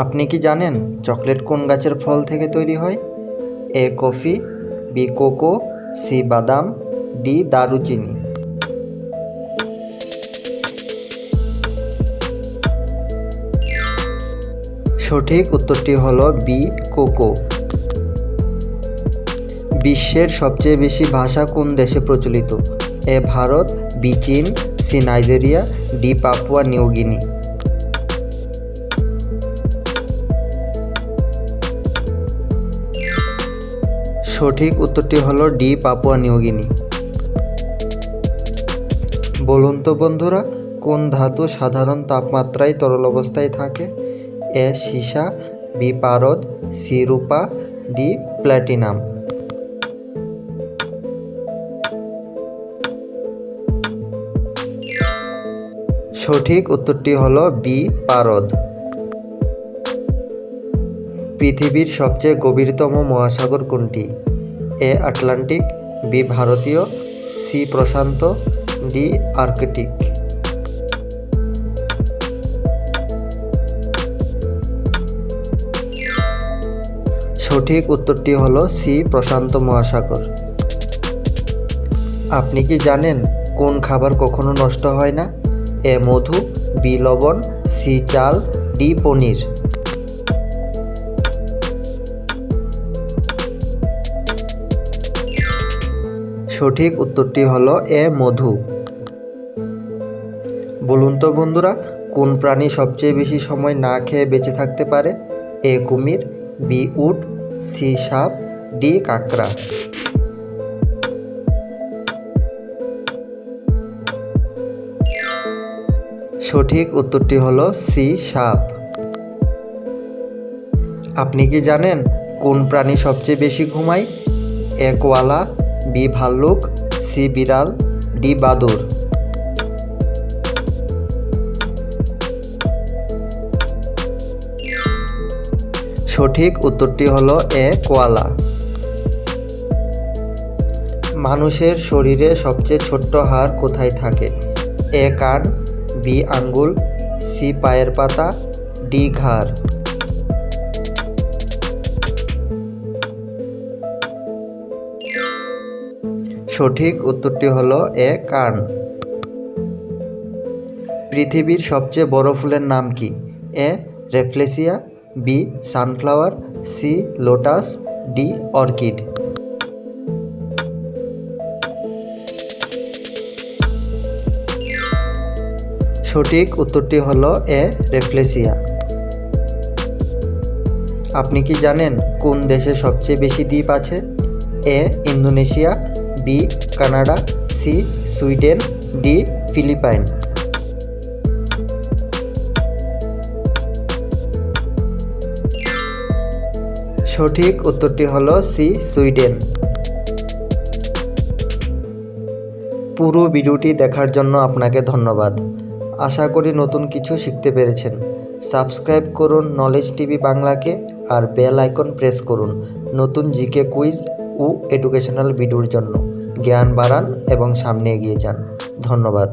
আপনি কি জানেন চকলেট কোন গাছের ফল থেকে তৈরি হয়? এ কফি, বি কোকো, সি বাদাম, ডি দারুচিনি। সঠিক উত্তরটি হলো বি কোকো। বিশ্বের সবচেয়ে বেশি ভাষা কোন দেশে প্রচলিত? এ ভারত, বি চীন, C Nigeria, D Papua New Guinea. সঠিক উত্তরটি হলো ডি পাপুয়া নিউ গিনি। বলুন তো বন্ধুরা, কোন ধাতু সাধারণ তাপমাত্রায় তরল অবস্থায় থাকে? এ সীসা, বি পারদ, সি রূপা, ডি প্ল্যাটিনাম। সঠিক উত্তরটি হলো বি পারদ। পৃথিবীর সবচেয়ে গভীরতম মহাসাগর কোনটি? এ আটলান্টিক, বি ভারতীয়, সি প্রশান্ত, ডি আর্কটিক। সঠিক উত্তরটি হলো সি প্রশান্ত মহাসাগর। আপনি কি জানেন কোন খাবার কখনো নষ্ট হয় না? এ মধু, বি লবণ, সি চাল, ডি পনির। সঠিক উত্তরটি হলো এ মধু। বলুন তো বন্ধুরা, কোন প্রাণী সবচেয়ে বেশি সময় না খেয়ে বেঁচে থাকতে পারে? এ কুমির, বি উট, সি সাপ, ডি কাঁকড়া। সঠিক উত্তরটি হলো সি সাপ। আপনি কি জানেন কোন প্রাণী সবচেয়ে বেশি ঘুমায়? এ কোয়ালা, বি ভাল্লুক, সি বিড়াল, ডি বাদুড়। সঠিক উত্তরটি হলো এ কোয়ালা। মানুষের শরীরে সবচেয়ে ছোট্ট হাড় কোথায় থাকে? এ কান, বি আঙ্গুল, সি পায়ের পাতা, ডি ঘাড়। সঠিক উত্তরটি হলো এ কান। পৃথিবীর সবচেয়ে বড় ফুলের নাম কি? A rafflesia, B sunflower, C lotus, D orchid. সঠিক উত্তরটি হলো এ রেফ্লেসিয়া। আপনি কি জানেন কোন দেশে সবচেয়ে বেশি দ্বীপ আছে? A Indonesia, B Canada, C Sweden, D Philippine. সঠিক উত্তরটি হলো সি সুইডেন। পুরো ভিডিওটি দেখার জন্য আপনাকে ধন্যবাদ। আশা করি নতুন কিছু শিখতে পেরেছেন। সাবস্ক্রাইব করুন নলেজ টিভি বাংলাকে আর বেল আইকন প্রেস করুন নতুন জিকে কুইজ ও এডুকেশনাল ভিডিওর জন্য। জ্ঞান বাড়ান এবং সামনে এগিয়ে যান। ধন্যবাদ।